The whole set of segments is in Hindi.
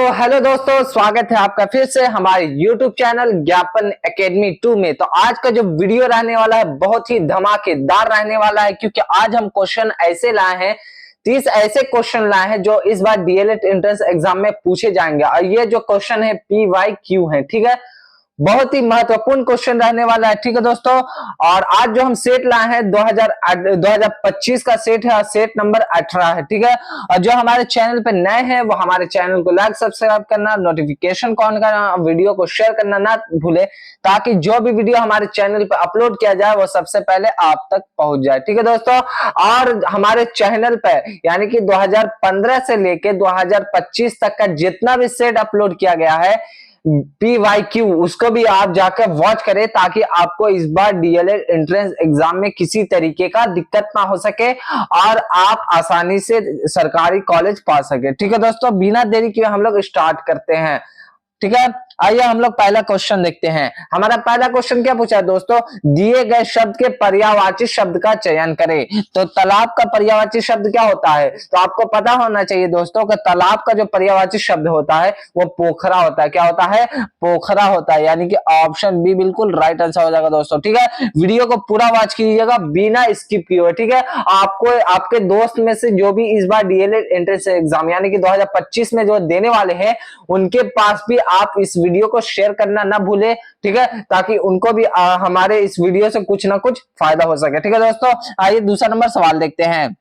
हेलो दोस्तों, स्वागत है आपका फिर से हमारे YouTube चैनल ज्ञापन एकेडमी 2 में। तो आज का जो वीडियो रहने वाला है बहुत ही धमाकेदार रहने वाला है, क्योंकि आज हम क्वेश्चन ऐसे लाए हैं, 30 ऐसे क्वेश्चन लाए हैं जो इस बार डीएलएड एंट्रेंस एग्जाम में पूछे जाएंगे। और ये जो क्वेश्चन है PYQ है, ठीक है, बहुत ही महत्वपूर्ण क्वेश्चन रहने वाला है, ठीक है दोस्तों। और आज जो हम सेट लाए हैं 2025 का सेट है और सेट नंबर 18 है, ठीक है। और जो हमारे चैनल पे नए हैं वो हमारे चैनल को लाइक सब्सक्राइब करना, नोटिफिकेशन को ऑन करना, वीडियो को शेयर करना ना भूले, ताकि जो भी वीडियो हमारे चैनल पे अपलोड किया जाए वो सबसे पहले आप तक पहुंच जाए, ठीक है दोस्तों। और हमारे चैनल पे यानी कि 2015 से लेके 2025 तक का जितना भी सेट अपलोड किया गया है PYQ, उसको भी आप जाकर वॉच करें, ताकि आपको इस बार डीएलएड एंट्रेंस एग्जाम में किसी तरीके का दिक्कत ना हो सके और आप आसानी से सरकारी कॉलेज पा सके, ठीक है दोस्तों। बिना देरी किए हम लोग स्टार्ट करते हैं, ठीक है। आइए हम लोग पहला क्वेश्चन देखते हैं। हमारा पहला क्वेश्चन क्या पूछा है दोस्तों, दिए गए शब्द के पर्यायवाची शब्द का चयन करें। तो तालाब का पर्यायवाची शब्द क्या होता है, तो आपको पता होना चाहिए दोस्तों कि तालाब का जो पर्यायवाची शब्द होता है वो पोखरा होता है। क्या होता है? पोखरा होता है, यानी कि ऑप्शन बी बिल्कुल राइट आंसर हो जाएगा दोस्तों, ठीक है। वीडियो को पूरा वॉच कीजिएगा बिना स्किप किए हुए, ठीक है। आपको आपके दोस्त में से जो भी इस बार डीएलएड एंट्रेंस एग्जाम यानी कि 2025 में जो देने वाले हैं, उनके पास भी आप इस वीडियो को शेयर करना ना भूले, ठीक है, ताकि उनको भी हमारे इस वीडियो से कुछ ना कुछ फायदा हो सके, ठीक है दोस्तों। आइए दूसरा नंबर सवाल देखते हैं।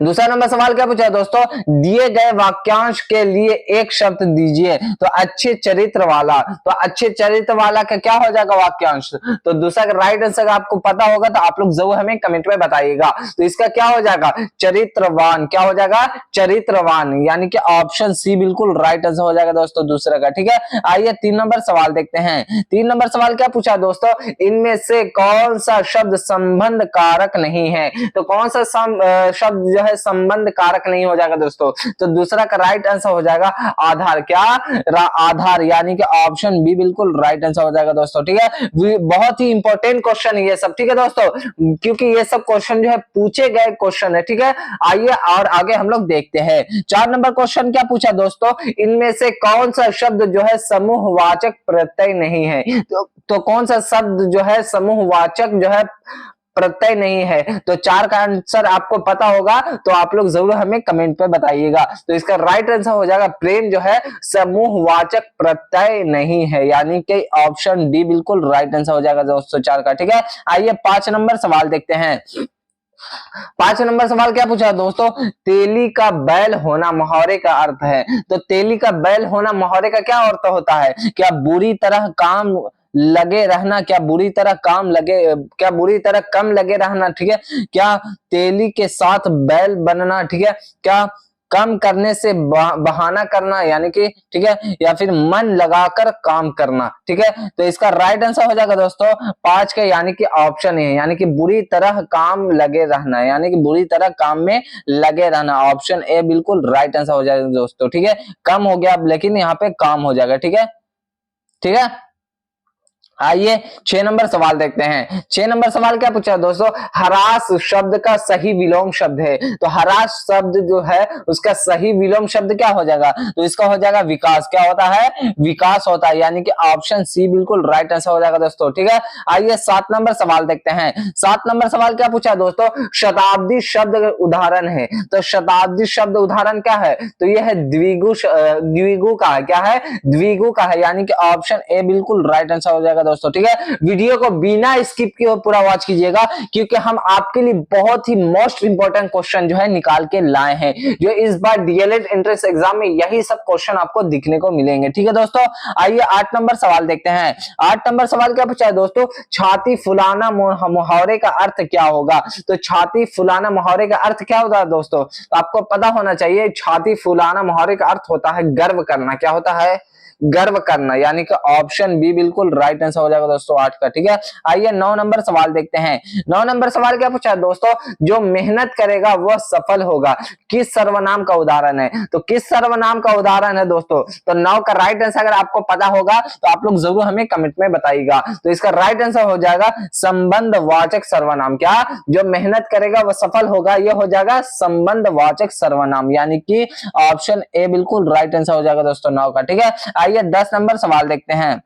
दूसरा नंबर सवाल क्या पूछा है दोस्तों, दिए गए वाक्यांश के लिए एक शब्द दीजिए। तो अच्छे चरित्र वाला, तो अच्छे चरित्र वाला का क्या हो जाएगा वाक्यांश? तो दूसरा राइट आंसर आपको पता होगा तो आप लोग जरूर हमें कमेंट में बताइएगा। तो इसका क्या हो जाएगा? चरित्रवान। क्या हो जाएगा? चरित्रवान, यानी कि ऑप्शन सी बिल्कुल राइट आंसर हो जाएगा दोस्तों दूसरा का, ठीक है। आइए 3 नंबर सवाल देखते हैं। 3 नंबर सवाल क्या पूछा दोस्तों, इनमें से कौन सा शब्द संबंध कारक नहीं है? तो कौन सा शब्द जो है संबंध कारक नहीं हो जाएगा दोस्तों? तो दूसरा का राइट आंसर हो जाएगा आधार। क्या? आधार, यानी कि ऑप्शन बी बिल्कुल राइट आंसर हो जाएगा दोस्तों, ठीक है। बहुत ही इंपॉर्टेंट क्वेश्चन है ये सब, ठीक है दोस्तों, क्योंकि ये सब क्वेश्चन जो है पूछे गए क्वेश्चन है, ठीक है। आइए और आगे हम लोग देखते हैं। 4 नंबर क्वेश्चन क्या पूछा दोस्तों, इनमें से कौन सा शब्द जो है समूहवाचक प्रत्यय नहीं है? तो कौन सा शब्द जो है समूहवाचक जो है प्रत्यय नहीं है? तो 4 का आंसर आपको पता होगा तो आप लोग जरूर हमें कमेंट पे बताइएगा। तो इसका राइट आंसर हो जाएगा प्रेम जो है समूहवाचक प्रत्यय नहीं है, यानी कि ऑप्शन डी बिल्कुल राइट आंसर हो जाएगा दोस्तों 4 का, ठीक है। आइए 5 नंबर सवाल देखते हैं। 5 नंबर सवाल क्या पूछा दोस्तों, तेली का बैल होना मुहावरे का अर्थ है। तो तेली का बैल होना मुहावरे का क्या अर्थ होता है? क्या बुरी तरह काम लगे रहना, क्या बुरी तरह काम लगे, क्या बुरी तरह कम लगे रहना, ठीक है। क्या तेली के साथ बैल बनना, ठीक है। क्या कम करने से बहाना करना, यानी कि ठीक है, या फिर मन लगाकर काम करना, ठीक है। तो इसका राइट आंसर हो जाएगा दोस्तों 5 के, यानी कि ऑप्शन है, यानी कि बुरी तरह काम लगे रहना, यानी कि बुरी तरह काम में लगे रहना। ऑप्शन ए बिल्कुल राइट आंसर हो जाएगा दोस्तों, ठीक है। कम हो गया लेकिन यहाँ पे काम हो जाएगा, ठीक है, ठीक है। आइए 6 नंबर सवाल देखते हैं। 6 नंबर सवाल क्या पूछा दोस्तों, हरास शब्द का सही विलोम शब्द है। तो हरास शब्द जो है उसका सही विलोम शब्द क्या हो जाएगा? तो इसका हो जाएगा विकास। क्या होता है? विकास होता है, यानी कि ऑप्शन सी बिल्कुल राइट आंसर हो जाएगा दोस्तों, ठीक है। आइए 7 नंबर सवाल देखते हैं। 7 नंबर सवाल क्या पूछा दोस्तों, शताब्दी शब्द उदाहरण है। तो शताब्दी शब्द उदाहरण क्या है? तो यह है द्विगु का है। क्या है? द्विगु का है, यानी कि ऑप्शन ए बिल्कुल राइट आंसर हो जाएगा दोस्तों, ठीक है। वीडियो को बिना स्किप किए पूरा वॉच कीजिएगा, क्योंकि हम आपके लिए बहुत ही मोस्ट इंपोर्टेंट क्वेश्चन जो है निकाल के लाए हैं, जो इस बार डीएलएड एंट्रेंस एग्जाम में यही सब क्वेश्चन आपको दिखने को मिलेंगे, ठीक है दोस्तों। आइए 8 नंबर सवाल देखते हैं। 8 नंबर सवाल क्या पूछा है दोस्तों, छाती फुलाना मुहावरे का अर्थ क्या होगा? तो छाती फुलाना मुहावरे का अर्थ क्या होता है दोस्तों? तो आपको पता होना चाहिए, छाती फुलाना मुहावरे का अर्थ होता है गर्व करना। क्या होता है? गर्व करना, यानी कि ऑप्शन बी बिल्कुल राइट आंसर हो जाएगा दोस्तों 8 का। ठीक है, आइए 9 नंबर सवाल देखते हैं। 9 नंबर सवाल क्या पूछा दोस्तों, जो मेहनत करेगा वह सफल होगा, किस सर्वनाम का उदाहरण है? तो किस सर्वनाम का उदाहरण है दोस्तों? तो 9 का राइट आंसर अगर आपको पता होगा तो आप लोग जरूर हमें कमेंट में बताइएगा। तो इसका राइट आंसर हो जाएगा संबंधवाचक सर्वनाम। क्या? जो मेहनत करेगा वह सफल होगा, यह हो जाएगा संबंधवाचक सर्वनाम, यानी कि ऑप्शन ए बिल्कुल राइट आंसर हो जाएगा दोस्तों 9 का। ठीक है, आइए 10 नंबर सवाल देखते हैं।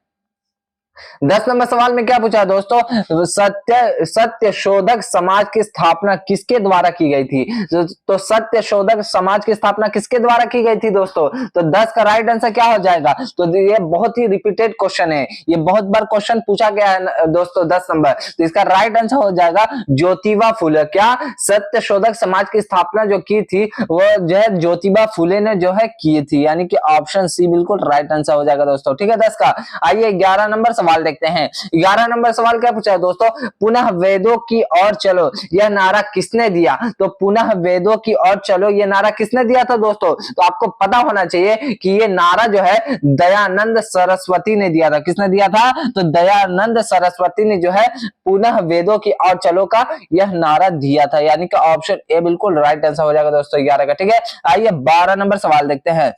10 नंबर सवाल में क्या पूछा दोस्तों, सत्य शोधक समाज की स्थापना किसके द्वारा की गई थी? तो सत्य शोधक समाज की स्थापना किसके द्वारा की गई थी दोस्तों? तो 10 का राइट आंसर क्या हो जाएगा? तो ये बहुत ही रिपीटेड क्वेश्चन है, ये बहुत बार क्वेश्चन पूछा गया है दोस्तों 10 नंबर। तो इसका राइट आंसर हो जाएगा ज्योतिबा फुले। क्या? सत्य शोधक समाज की स्थापना जो की थी वो जो है ज्योतिबा फुले ने जो है की थी, यानी कि ऑप्शन सी बिल्कुल राइट आंसर हो जाएगा दोस्तों। ठीक है 10 का। आइए 11 नंबर सवाल देखते हैं। 11 नंबर सवाल क्या पूछा है दोस्तों, पुनः वेदों की ओर चलो यह नारा किसने दिया? तो पुनः वेदों की ओर चलो ये नारा किसने दिया था दोस्तों? तो आपको पता होना चाहिए कि ये नारा जो है दयानंद सरस्वती ने दिया था। किसने दिया था? तो दयानंद सरस्वती ने जो है पुनः वेदों की ओर चलो का यह नारा दिया था, यानी कि ऑप्शन ए बिल्कुल राइट आंसर हो जाएगा दोस्तों 11 का। ठीक है, आइए 12 नंबर सवाल देखते हैं।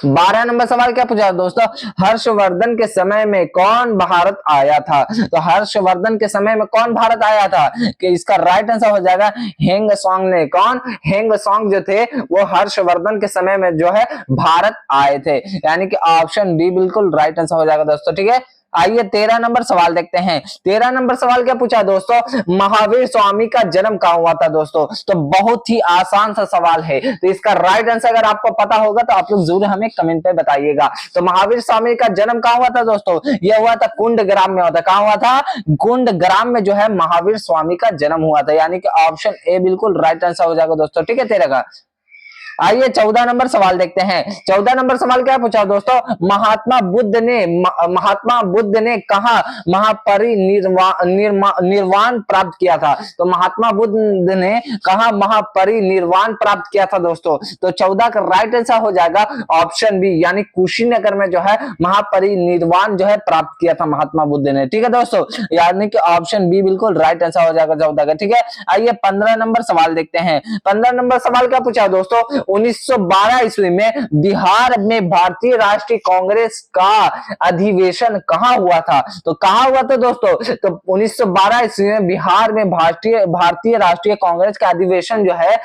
12 नंबर सवाल क्या पूछा दोस्तों, हर्षवर्धन के समय में कौन भारत आया था? तो हर्षवर्धन के समय में कौन भारत आया था? कि इसका राइट आंसर हो जाएगा हेंग सॉन्ग ने। कौन? हेंग सॉन्ग जो थे वो हर्षवर्धन के समय में जो है भारत आए थे, यानी कि ऑप्शन बी बिल्कुल राइट आंसर हो जाएगा दोस्तों। ठीक है, आइए 13 नंबर सवाल देखते हैं। 13 नंबर सवाल क्या पूछा दोस्तों, महावीर स्वामी का जन्म कहां हुआ था दोस्तों? तो बहुत ही आसान सा सवाल है, तो इसका राइट आंसर अगर आपको पता होगा तो आप लोग जरूर हमें कमेंट पे बताइएगा। तो महावीर स्वामी का जन्म कहां हुआ था दोस्तों? यह हुआ था कुंड ग्राम में हुआ था। कहां हुआ था? कुंड ग्राम में जो है महावीर स्वामी का जन्म हुआ था, यानी कि ऑप्शन ए बिल्कुल राइट आंसर हो जाएगा दोस्तों। ठीक है 13 का। आइए 14 नंबर सवाल देखते हैं। 14 नंबर सवाल क्या पूछा दोस्तों, महात्मा बुद्ध ने कहा निर्वाण प्राप्त किया था? तो महात्मा बुद्ध ने कहा महापरिनिर्वाण प्राप्त किया था दोस्तों? तो 14 का राइट आंसर हो जाएगा ऑप्शन बी, यानी कुशीनगर में जो है महापरिनिर्वाण जो है प्राप्त किया था महात्मा बुद्ध ने। ठीक है दोस्तों, यानी कि ऑप्शन बी बिल्कुल राइट आंसर हो जाएगा 14 का। ठीक है, आइए 15 नंबर सवाल देखते हैं। 15 नंबर सवाल क्या पूछा दोस्तों, 1912 ईस्वी में बिहार में भारतीय राष्ट्रीय कांग्रेस का अधिवेशन कहां हुआ था? तो कहां हुआ था दोस्तों? तो 1912 ईस्वी में बिहार में भारतीय राष्ट्रीय कांग्रेस का अधिवेशन जो है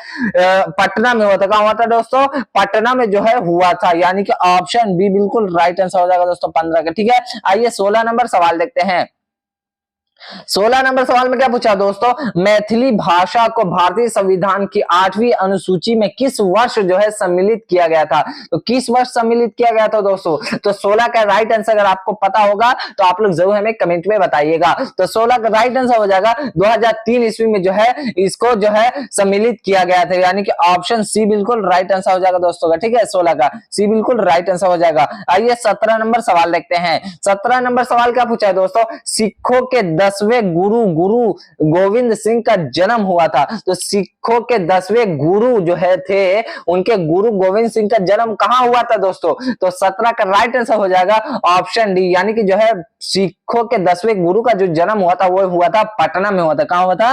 पटना में हुआ था। कहां हुआ था दोस्तों? पटना में जो है हुआ था, यानी कि ऑप्शन बी बिल्कुल राइट आंसर हो जाएगा दोस्तों 15 का। ठीक है, आइए 16 नंबर सवाल देखते हैं। 16 नंबर सवाल में क्या पूछा दोस्तों, मैथिली भाषा को भारतीय संविधान की 8वीं अनुसूची में किस वर्ष जो है सम्मिलित किया गया था? तो किस वर्ष सम्मिलित किया गया था दोस्तों? तो 16 का राइट आंसर अगर आपको पता होगा तो आप लोग जरूर हमें कमेंट में बताइएगा। तो 16 का राइट आंसर हो जाएगा 2003 ईस्वी में जो है इसको जो है सम्मिलित किया गया था, यानी कि ऑप्शन सी बिल्कुल राइट आंसर हो जाएगा दोस्तों का। ठीक है, 16 का सी बिल्कुल राइट आंसर हो जाएगा। आइए 17 नंबर सवाल देखते हैं। 17 नंबर सवाल क्या पूछा है दोस्तों, सिखों के 10वें गुरु गोविंद सिंह का जन्म हुआ था? तो सिखों के 10वें गुरु जो है थे उनके गुरु गोविंद सिंह का जन्म कहां हुआ था दोस्तों? तो 17 का राइट आंसर हो जाएगा ऑप्शन डी, यानी कि जो है सिखों के 10वें गुरु का जो जन्म हुआ था वो हुआ था पटना में हुआ था। कहां हुआ था?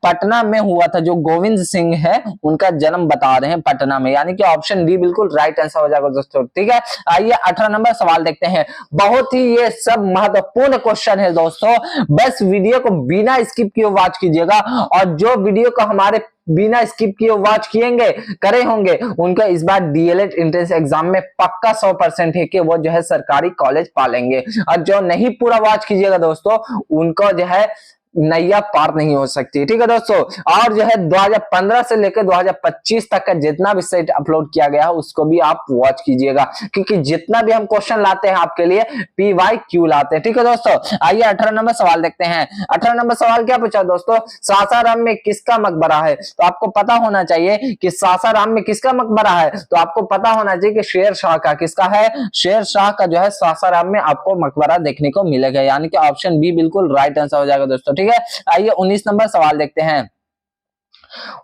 पटना में हुआ था। जो गोविंद सिंह है उनका जन्म बता रहे हैं पटना में, यानी कि ऑप्शन डी बिल्कुल राइट आंसर हो जाएगा दोस्तों। ठीक है, आइए 18 नंबर सवाल देखते हैं। बहुत ही ये सब महत्वपूर्ण क्वेश्चन है दोस्तों, बस वीडियो को बिना स्किप किए वॉच कीजिएगा, और जो वीडियो को हमारे बिना स्किप किए वॉच किएंगे करे होंगे उनका इस बार डीएलएड एंट्रेंस एग्जाम में पक्का 100% है कि वो जो है सरकारी कॉलेज पालेंगे, और जो नहीं पूरा वॉच कीजिएगा दोस्तों उनको जो है नैया पार नहीं हो सकती। ठीक है दोस्तों, और जो है 2015 से लेकर 2025 तक का जितना भी सेट अपलोड किया गया है उसको भी आप वॉच कीजिएगा, क्योंकि जितना भी हम क्वेश्चन लाते हैं आपके लिए PYQ लाते हैं। ठीक है दोस्तों, आइए 18 नंबर सवाल देखते हैं। 18 नंबर सवाल क्या पूछा दोस्तों, सासाराम में किसका मकबरा है? तो आपको पता होना चाहिए कि सासाराम में किसका मकबरा है। तो आपको पता होना चाहिए कि शेर शाह का। किसका है? शेर शाह का जो है सासाराम में आपको मकबरा देखने को मिलेगा, यानी कि ऑप्शन बी बिल्कुल राइट आंसर हो जाएगा दोस्तों। ठीक है, आइए 19 नंबर सवाल देखते हैं।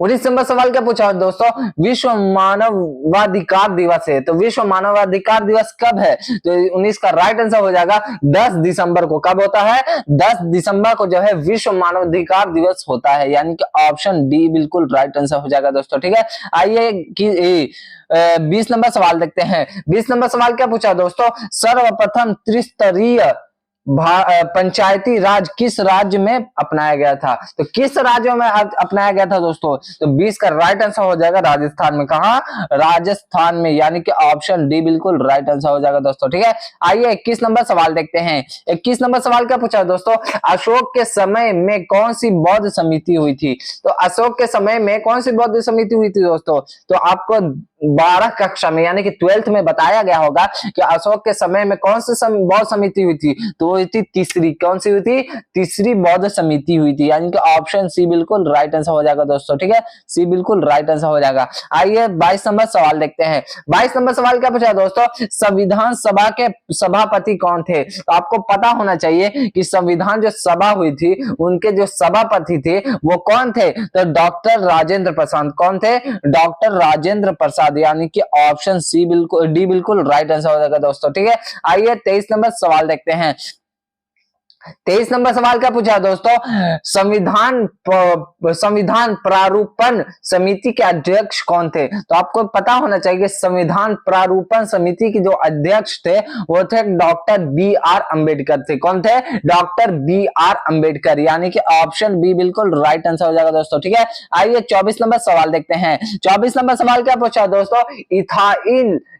19 नंबर सवाल क्या पूछा दोस्तों, विश्व मानवाधिकार दिवस है, तो विश्व मानवाधिकार दिवस कब है, तो 19 का राइट आंसर हो जाएगा 10 दिसंबर को। कब होता है, 10 दिसंबर को जो है विश्व मानवाधिकार दिवस होता है, यानी कि ऑप्शन डी बिल्कुल राइट आंसर हो जाएगा दोस्तों। ठीक है, आइए कि 20 नंबर सवाल देखते हैं। 20 नंबर सवाल क्या पूछा दोस्तों, सर्वप्रथम त्रिस्तरीय पंचायती राज किस राज्य में अपनाया गया था, तो किस राज्य में अपनाया गया था दोस्तों, तो 20 का राइट आंसर हो जाएगा राजस्थान में। कहा, राजस्थान में, यानी कि ऑप्शन डी बिल्कुल राइट आंसर हो जाएगा दोस्तों। ठीक है, आइए 21 नंबर सवाल देखते हैं। 21 नंबर सवाल क्या पूछा दोस्तों, अशोक के समय में कौन सी बौद्ध समिति हुई थी, तो अशोक के समय में कौन सी बौद्ध समिति हुई थी दोस्तों, तो आपको 12 कक्षा में यानी कि 12th में बताया गया होगा कि अशोक के समय में कौन सी बौद्ध समिति हुई थी, तो हुई थी तीसरी। कौन सी हुई थी, तीसरी बौद्ध समिति हुई थी, यानी कि ऑप्शन सी बिल्कुल राइट आंसर हो जाएगा दोस्तों। ठीक है, सी बिल्कुल राइट आंसर हो जाएगा। आइए 22 नंबर सवाल देखते हैं। 22 नंबर सवाल क्या पूछा दोस्तों, संविधान सभा के सभापति कौन थे, तो आपको पता होना चाहिए कि संविधान जो सभा हुई थी उनके जो सभापति थे वो कौन थे, तो डॉक्टर राजेंद्र प्रसाद। कौन थे, डॉक्टर राजेंद्र प्रसाद, यानी कि ऑप्शन सी बिल्कुल डी बिल्कुल राइट आंसर हो जाएगा दोस्तों। ठीक है, आइए 23 नंबर सवाल देखते हैं। 23 नंबर सवाल क्या पूछा दोस्तों, संविधान प्रारूपण समिति के अध्यक्ष कौन थे, तो आपको पता होना चाहिए कि संविधान प्रारूपण समिति के जो अध्यक्ष थे वो थे डॉक्टर बी आर अंबेडकर थे। कौन थे, डॉक्टर बी आर अंबेडकर, यानी कि ऑप्शन बी बिल्कुल राइट आंसर हो जाएगा दोस्तों। ठीक है, आइए 24 नंबर सवाल देखते हैं। 24 नंबर सवाल क्या पूछा दोस्तों,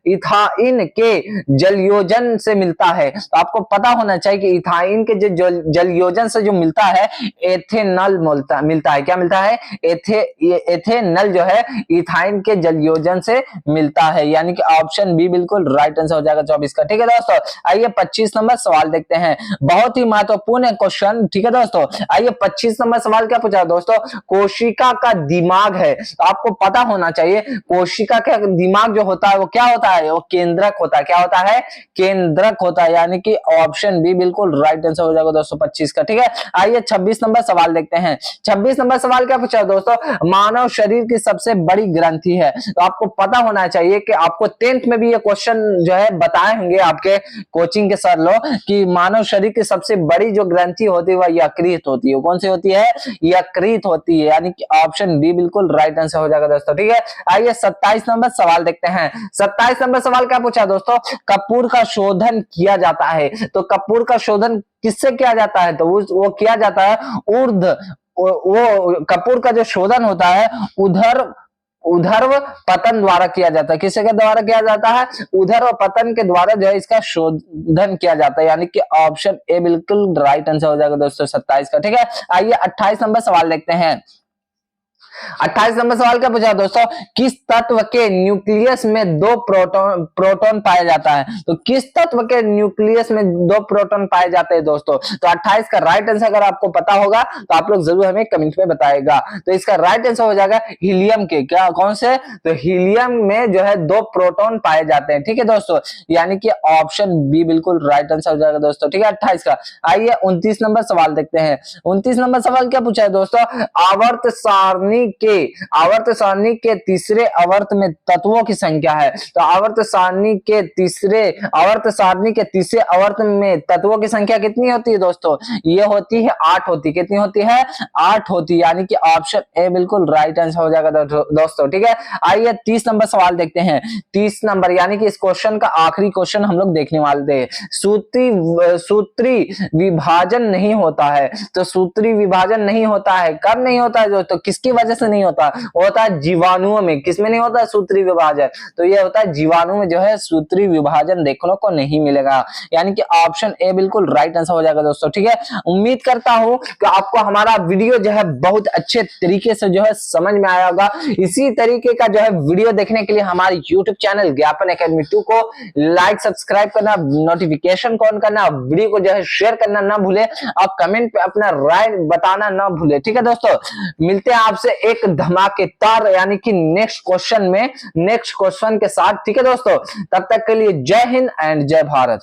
इथाइन के जलयोजन से मिलता है, तो आपको पता होना चाहिए कि इथाइन के जो जलयोजन से जो मिलता है एथेनॉल मिलता है। क्या मिलता है, एथेनॉल जो है इथाइन के जलयोजन से मिलता है, यानी कि ऑप्शन बी बिल्कुल राइट आंसर हो जाएगा 24 का। ठीक है दोस्तों, आइए 25 नंबर सवाल देखते हैं, बहुत ही महत्वपूर्ण क्वेश्चन। ठीक है दोस्तों, आइए 25 नंबर सवाल क्या पूछा दोस्तों, कोशिका का दिमाग है, तो आपको पता होना चाहिए कोशिका का दिमाग जो होता है वो क्या होता है, वो केंद्रक होता है। क्या होता है, केंद्रक होता है, यानी कि ऑप्शन बी बिल्कुल राइट आंसर हो जाएगा दोस्तों 25 का। ठीक है, आइए 26 नंबर सवाल देखते हैं। 26 नंबर सवाल क्या पूछा दोस्तों, मानव शरीर की सबसे बड़ी ग्रंथि है, तो आपको पता होना चाहिए कि आपको 10th में भी ये क्वेश्चन जो है बताए होंगे आपके कोचिंग के सर लोग कि मानव शरीर की सबसे बड़ी जो ग्रंथि होती है वह यकृत होती है। कौन सी होती है, यकृत होती है, यानी कि ऑप्शन डी बिल्कुल राइट आंसर हो जाएगा दोस्तों। ठीक है, आइए 27 नंबर सवाल देखते हैं। 27 नंबर सवाल क्या पूछा दोस्तों, कपूर का शोधन किया जाता है, तो कपूर का शोधन किससे किया जाता है, तो वो किया जाता है वो कपूर का जो शोधन होता है उधर्व पतन द्वारा किया जाता है। किसके द्वारा किया जाता है, उधर्व पतन के द्वारा जो है इसका शोधन किया जाता है, यानी कि ऑप्शन ए बिल्कुल राइट आंसर हो जाएगा दोस्तों 27 का। ठीक है, आइए 28 नंबर सवाल देखते हैं। 28 नंबर सवाल क्या पूछा दोस्तों, किस तत्व के न्यूक्लियस में 2 प्रोटॉन पाया जाता है, तो किस तत्व के न्यूक्लियस में 2 प्रोटॉन पाए जाते हैं दोस्तों, तो 28 का राइट आंसर अगर आपको पता होगा तो आप लोग जरूर हमें कमेंट में बताएगा। तो इसका राइट आंसर हो जाएगा हीलियम के, क्या कौन से, तो हीलियम में जो है 2 प्रोटॉन पाए जाते हैं। ठीक है दोस्तों, यानी कि ऑप्शन बी बिल्कुल राइट आंसर हो जाएगा दोस्तों। ठीक है, 28 का। आइए 29 नंबर सवाल देखते हैं। 29 नंबर सवाल क्या पूछा है दोस्तों, आवर्त सारणी के तीसरे आवर्त में तत्वों की संख्या है, तो आवर्त सारणी के तीसरे आवर्त में तत्वों की संख्या कितनी होती है दोस्तों, ये होती है 8 होती है। कितनी होती है, 8 होती है, यानी कि ऑप्शन ए बिल्कुल राइट आंसर हो जाएगा दोस्तों। ठीक है, आइए 30 नंबर सवाल देखते हैं। 30 नंबर यानी कि इस क्वेश्चन का आखिरी क्वेश्चन हम लोग देखने वाले थे। सूत्री विभाजन नहीं होता है, तो सूत्री विभाजन नहीं होता है, कब नहीं होता है दोस्तों, किसकी वजह से नहीं होता, होता है जीवाणुओं में। किसमें नहीं होता है सूत्री विभाजन, तो ये होता है जीवाणु में जो है सूत्री विभाजन देखने को नहीं मिलेगा, यानी कि ऑप्शन ए बिल्कुल राइट आंसर हो जाएगा दोस्तों। ठीक है, उम्मीद करता हूं कि आपको हमारा वीडियो जो है बहुत अच्छे तरीके से जो है समझ में आया होगा। इसी तरीके का जो है वीडियो देखने के लिए हमारे YouTube चैनल ज्ञापन एकेडमी 2 को लाइक सब्सक्राइब करना, नोटिफिकेशन ऑन करना, वीडियो को जो है शेयर करना ना भूले, और कमेंट पे अपना राय बताना ना भूले। ठीक है दोस्तों, मिलते हैं आपसे एक धमाकेदार यानी कि नेक्स्ट क्वेश्चन के साथ। ठीक है दोस्तों, तब तक के लिए जय हिंद एंड जय भारत।